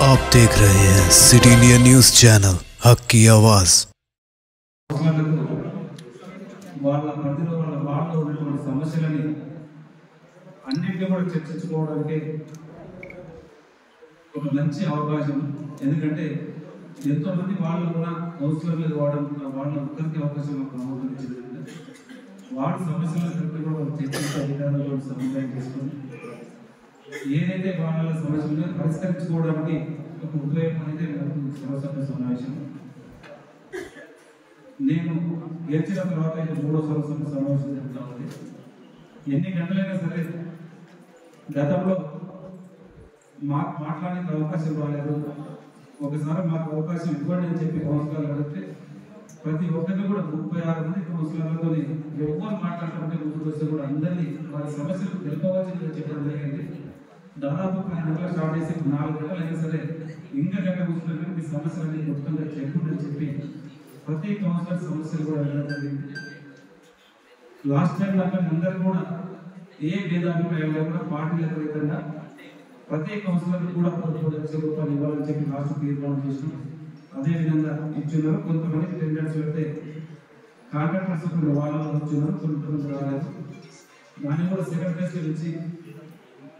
आप देख रहे हैं सिटी इंडिया न्यूज चैनल हक की आवाज। వాళ్ళ పరిధిలో వాళ్ళ వార్డులో ఉన్నటువంటి సమస్యలని అన్నింటినీ కూడా చర్చించుకోవడానికి ఒక మంచి అవకాశం. ఎందుకంటే ఎంతోమంది వాళ్ళు కూడా కౌన్సిలర్లు వాడాలనుకున్న వాళ్ళ ఒక్కరికి అవకాశం ఇచ్చింది. వార్డు సమస్యలను కూడా చర్చించే అధికారులతో సమన్వయం చేసుకొని ఏదైతే వాళ్ళ సమస్యలను పరిష్కరించుకోవడానికి ఒక ఉద్యోగం అనేది సర్వసభ్య సమావేశం. నేను గెలిచిన తర్వాత ఇది 3వ సర్వసభ్య సమావేశం జరుగుతూ ఉంది. ఎన్ని గంటలైనా సరే గతంలో మాకు మాట్లాడడానికి అవకాశం రాలేదు. ఒకసారి మాకు అవకాశం ఇవ్వండి అని చెప్పి కౌన్సిలర్లు అడిగితే ప్రతి ఒక్కరిని కూడా 36 మంది కౌన్సిలర్లతో ఎవరు మాట్లాడుతుంటే ముందుకు వస్తే కూడా అందరినీ వారి సమస్యలు తెలుపవలసిందిగా చెప్పడం జరిగింది. దాదాపు 10 గంటలు స్టార్ట్ చేసి 4 గంటలు అయినా సరే ఇంకా గంట కూర్చుంటే మీ సమస్యలన్నీ మొత్తంగా చెప్పుందని చెప్పి ప్రతి కౌన్సిలర్ సమస్యలు కూడా వెళ్ళడం జరిగింది. లాస్ట్ టైం దాకా అందరూ కూడా ఏ భేదాభిప్రాయం లేకుండా పార్టీలకు విధంగా ప్రతి కౌన్సిలర్ కూడా 10 లక్షల రూపాయలు ఇవ్వాలని చెప్పి లాస్ట్ తీర్మానం చేసినాం. అదేవిధంగా ఇచ్చినారు. కొంతమంది టెండర్స్ పెడితే కాంట్రాక్టర్స్ వాళ్ళు వచ్చినారు, కొంతమంది రాలేదు. దాన్ని కూడా సెకండ్ ఫేజ్ నుంచి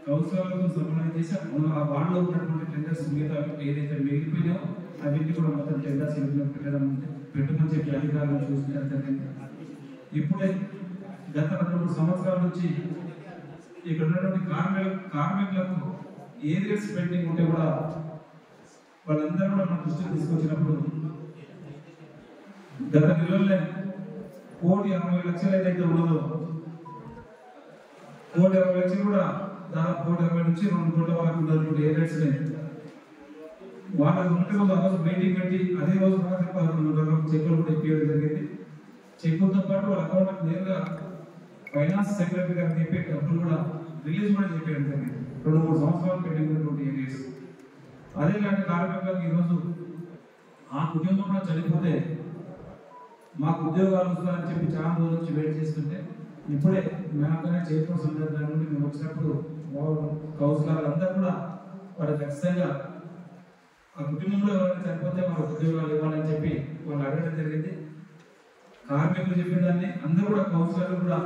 కౌన్సిలర్లతో సమన్వయం చేసి ఆ వార్డులో ఉన్నటువంటి టెండర్స్ మిగతా ఏదైతే మిగిలిపోయినాయో అవన్నీ కూడా మొత్తం టెండర్స్ పెట్టమని చెప్పి అధికారులను చూపించడం జరిగింది. ఇప్పుడే గత 2-3 సంవత్సరాల నుంచి ఇక్కడ ఉన్నటువంటి కార్మికులకు ఏ రేట్స్ పెండింగ్ ఉంటే కూడా వాళ్ళందరూ కూడా మన దృష్టికి తీసుకొచ్చినప్పుడు గత నెలల్లో 1,60,00,000 ఏదైతే ఉన్నదో 1,60,00,000 కూడా దాదాపు 1,20,00,000 నుంచి 2 కోట్ల వరకు ఉన్నటువంటి ఏ రేట్స్ వాళ్ళ ఉన్నట్టుగా ఆ రోజు మీటింగ్ పెట్టి అదే రోజు చెక్కులు కూడా ఇప్పించడం జరిగింది. చెక్కులతో పాటు వాళ్ళ అకౌంట్ నేరుగా ఫైనాన్స్ సెక్రటరీ గారు చెప్పి డబ్బులు కూడా రిలీజ్ కూడా చెప్పడం జరిగింది. 2-3 సంవత్సరాలు పెండింగ్ ఉన్నటువంటి ఏరియాస్. అదేలాంటి కార్మికులకు ఈరోజు ఆ కుటుంబం కూడా చనిపోతే మాకు ఉద్యోగాలు వస్తాయని చెప్పి చాలా రోజుల నుంచి వెయిట్ చేస్తుంటే ఇప్పుడే మేమనే చైర్పర్సన్ దాని నుండి మేము వచ్చినప్పుడు కౌన్సిలర్లు అందరూ కూడా వారు ఖచ్చితంగా ఆ కుటుంబంలో ఎవరైనా చనిపోతే వాళ్ళ ఉద్యోగాలు ఇవ్వాలని చెప్పి వాళ్ళు అడగడం జరిగింది. కార్మికులు చెప్పిన దాన్ని అందరూ కూడా కౌన్సిలర్లు కూడా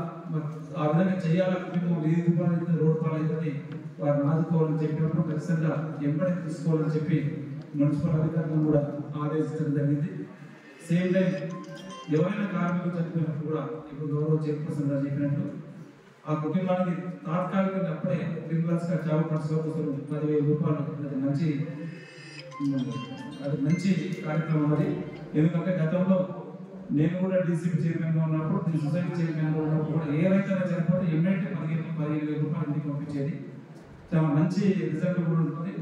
ఆ విధంగా చేయాలి. కుటుంబం 1000 రూపాయలు అయితే ₹100 అయితే వారిని ఆదుకోవాలని చెప్పినప్పుడు ఖచ్చితంగా ఎంబడి తీసుకోవాలని చెప్పి మున్సిపల్ అధికారులను కూడా ఆదేశించడం జరిగింది. సేమ్ టైం ఎవరైనా కార్మికులు చనిపోయినప్పుడు కూడా ఇప్పుడు గౌరవ చైర్పర్సన్ గారు చెప్పినట్టు ఆ కుటుంబానికి తాత్కాలికంగా అప్పుడే గా చావు ఖర్చుల కోసం 10,000 రూపాయలు అది మంచి కార్యక్రమం. అది ఎందుకంటే గతంలో నేను కూడా డీసీపీ చైర్మన్గా ఉన్నప్పుడు సొసైటీ చైర్మన్గా ఉన్నప్పుడు కూడా ఏ రైతైనా చనిపోతే ఇమ్మీడియట్ 15,000 రూపాయలు ఇంటికి పంపించేది. చాలా మంచి రిజల్ట్ కూడా ఉంటుంది.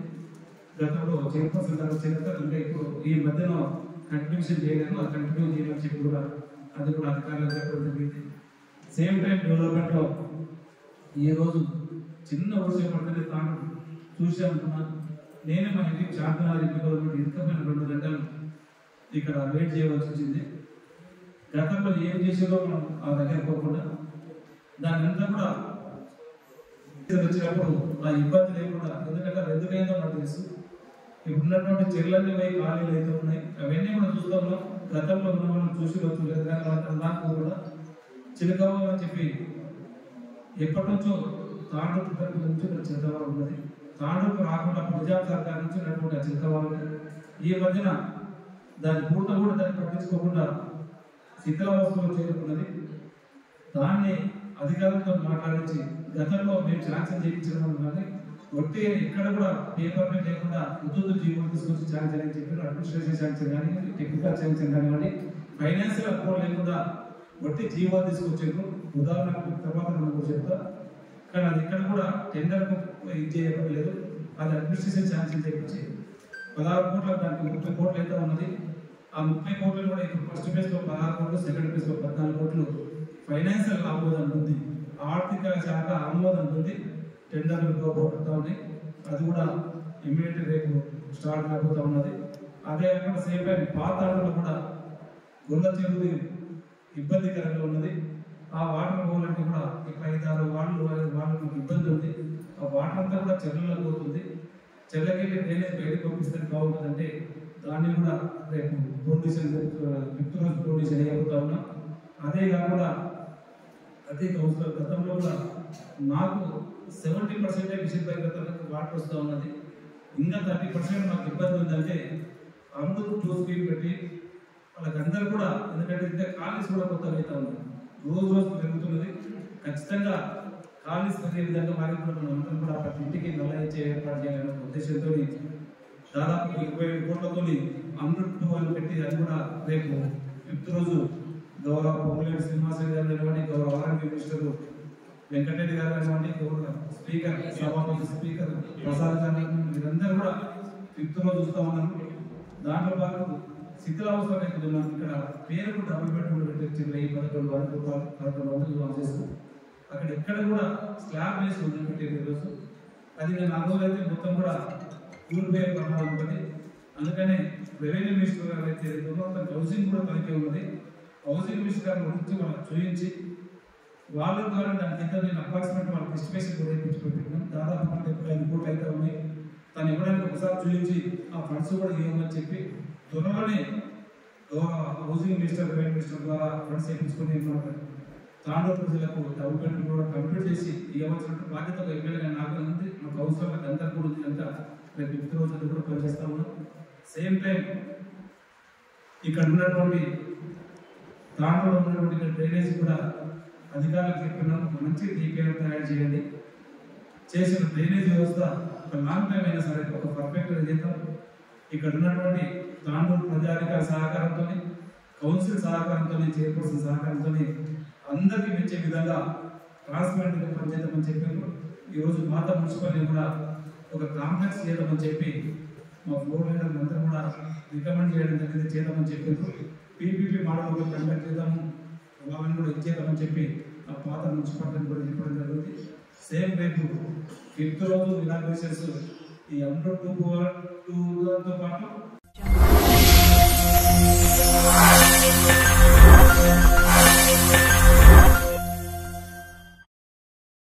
గతంలో చైర్పర్సన్ గారు వచ్చిన ఇంకా ఇప్పుడు ఈ మధ్యన కంటిన్యూషన్ చేయలేదు, అది కంటిన్యూ చేయమని చెప్పి కూడా అది కూడా అధికారులు చెప్పడం జరిగింది. సేమ్ టైం డెవలప్మెంట్లో ఈ రోజు చిన్న వర్షం పడుతుంది తాను చూసి అనుకున్నాను. నేనే మా ఇంటికి చార్మినార్ ఇంటి గవర్నమెంట్ ఇంతమైన 2 గంటలు ఇక్కడ వెయిట్ చేయవలసి వచ్చింది. గతంలో ఏం చేసేదో మనం ఆ దగ్గర పోకుండా దాని అంతా కూడా వచ్చినప్పుడు ఆ ఇబ్బంది లేకుండా, ఎందుకంటే అది ఎందుకైందో నాకు తెలుసు. ఇప్పుడు ఉన్నటువంటి చెర్లన్నీ పోయి ఖాళీలు అయితే ఉన్నాయి, అవన్నీ కూడా చూస్తూ ఉన్నాం. గతంలో ఉన్న వాళ్ళు చూసి వచ్చలేదు కానీ వాళ్ళకి నాకు కూడా చిలుకవ్వని చెప్పి ఎప్పటి నుంచో తాండూరు నుంచి చిలకవాళ్ళు ఉన్నది. తాండూరుకు రాకుండా నిజాం సర్కార్ నుంచి ఉన్నటువంటి చిలకవాళ్ళని ఈ మధ్యన దాని పూర్త కూడా దాన్ని పట్టించుకోకుండా శిథిలావస్థలో చేరుకున్నది. దాన్ని అధికారులతో మాట్లాడించి గతంలో మేము శాంక్షన్ చేయించడం కానీ ఒట్టి ఎక్కడ కూడా పేపర్ మీద లేకుండా ఉద్యోగ జీవనం తీసుకొచ్చి శాంక్షన్ అని చెప్పి అడ్మినిస్ట్రేషన్ శాంక్షన్ కానీ టెక్నికల్ శాంక్షన్ కానివ్వండి ఫైనాన్షియల్ అప్రూవల్ లేకుండా ఒట్టి జీవో తీసుకొచ్చారు. ఉదాహరణకు తర్వాత మనం చెప్తా. కానీ అది ఇక్కడ కూడా టెండర్కు ఇది చేయలేదు. అది అడ్మినిస్ట్రేషన్ శాంక్షన్ చేయించి 16 కోట్ల దానికి 30 కోట్లు అయితే ఉన్నది. ఆ 30 కోట్లు కూడా ఇప్పుడు ఫస్ట్ ఫేజ్ లో 16 కోట్లు, సెకండ్ ఫేజ్ లో 14 కోట్లు ఫైనాన్షియల్ ఆమోదం ఉంది, ఆర్థిక శాఖ ఆమోదం ఉంది. టెండర్లు పోతా ఉన్నాయి. అది కూడా ఇమ్మీడియట్ రేపు స్టార్ట్ అయిపోతా ఉన్నది. అదే కాకుండా సేమ్ టైం పాత ఆటలు కూడా గొల్ల చెరువు ఇబ్బందికరంగా ఉన్నది. ఆ వాటర్ పోవాలంటే కూడా ఇక్కడ 5-6 వాళ్ళు ఇబ్బంది ఉంది. ఆ వాటర్ అంతా కూడా చెరువులో పోతుంది. చెల్లకెళ్ళి డ్రైనేజ్ బయటకు పంపిస్తే బాగుంటుందంటే దాన్ని కూడా రేపు ప్రొడ్యూషన్ 5th రోజు ప్రొడ్యూషన్ అయిపోతా ఉన్నాం. అదే కాకుండా అదే కౌన్సిలర్ గతంలో కూడా నాకు 70% విషయం గతంలో వాటర్ వస్తూ ఉన్నది. ఇంకా 30% నాకు ఇబ్బంది ఉందంటే అందరూ 2 స్కీమ్ పెట్టి వాళ్ళకందరూ కూడా, ఎందుకంటే ఇంకా కాలేజ్ కూడా కొత్తగా అవుతా ఉంది, రోజు పెరుగుతున్నది. ఖచ్చితంగా కాలేజ్ పెరిగే విధంగా వారికి కూడా మనం అందరం కూడా ప్రతి ఇంటికి నల్ల ఇచ్చే ఏర్పాటు చేయాలనే ఉద్దేశంతో దాదాపు 20 కోట్లతో 100 అని పెట్టి అది కూడా రేపు 5th రోజు గౌరవ పొంగులేటి శ్రీనివాసరెడ్డి గారు కానివ్వండి, గౌరవ ఆర్ఎంపీ మినిస్టర్ వెంకటరెడ్డి గారు కానివ్వండి, గౌరవ స్పీకర్ సభాపతి స్పీకర్ ప్రసాద్ గారు, మీరందరూ కూడా 5th రోజు చూస్తూ ఉన్నారు. దాంట్లో పాటు శిథిలావస్థ ఉన్నాం. ఇక్కడ పేరుకు డబుల్ బెడ్రూమ్ పెట్టి 11,000 రూపాయలు 11,000 చేస్తూ అక్కడ ఎక్కడ కూడా స్లాబ్ వేసి వదిలిపెట్టేది ఈరోజు. అది నేను 4 రోజులు అయితే మొత్తం కూడా కూలిపోయే ప్రమాదం ఉంటుంది. అందుకనే రెవెన్యూ మినిస్టర్ గారు అయితే హౌసింగ్ కూడా తనకే ఉన్నది. హౌసింగ్ మినిస్టర్ గారు గురించి వాళ్ళకి చూపించి వాళ్ళ ద్వారా దాని కింద నేను అప్రాక్సిమేట్ వాళ్ళకి ఎస్టిమేషన్ కూడా ఇప్పించుకుంటున్నాను. దాదాపు 75 కోట్లు అయితే ఉన్నాయి. తను ఇవ్వడానికి ఒకసారి చూపించి ఆ ఫండ్స్ కూడా ఇవ్వమని చెప్పి త్వరలోనే హౌసింగ్ మినిస్టర్ రెవెన్యూ మినిస్టర్ ద్వారా ఫండ్స్ ఇప్పించుకొని తాండూరు ప్రజలకు డబుల్ బెడ్రూమ్ కూడా కంప్లీట్ చేసి ఇవ్వవలసిన బాధ్యత ఎమ్మెల్యేగా నాకు ఉంది, మా కౌన్సిలర్లకు అందరికీ కూడా ఉంది. అంతా రేపు 5th రోజు కూడా పనిచేస్తా ఉన్నాం. సేమ్ టైం ఇక్కడ ఉన్నటువంటి తాండూరులో ఉన్నటువంటి డ్రైనేజ్ కూడా అధికారులకు చెప్పినాం, మంచి డిపిఆర్ తయారు చేయండి. చేసిన డ్రైనేజ్ వ్యవస్థ ఒక లాంగ్ టైం అయినా సరే ఒక పర్ఫెక్ట్ చేద్దాం. ఇక్కడ ఉన్నటువంటి తాండూరు ప్రజాధికార సహకారంతో, కౌన్సిల్ సహకారంతో, చైర్పర్సన్ సహకారంతో అందరికీ మెచ్చే విధంగా ట్రాన్స్పరెంట్గా పనిచేద్దామని చెప్పారు. ఈరోజు పాత మున్సిపాలిటీ కూడా ఒక కాంప్లెక్స్ చేయడమని చెప్పి మా ఫ్లోర్ లీడర్ అందరూ కూడా రికమెండ్ చేయడం జరిగింది, చేద్దామని చెప్పారు. పీపీపీ మోడల్ కూడా కండక్ట్ చేద్దాము, వాళ్ళని కూడా ఇచ్చేద్దామని చెప్పి ఆ పాత మున్సిపాలిటీని కూడా చెప్పడం జరిగింది. సేమ్ రేపు 5th రోజు ఇనాగ్రేషన్స్ ఈ 102 పాటు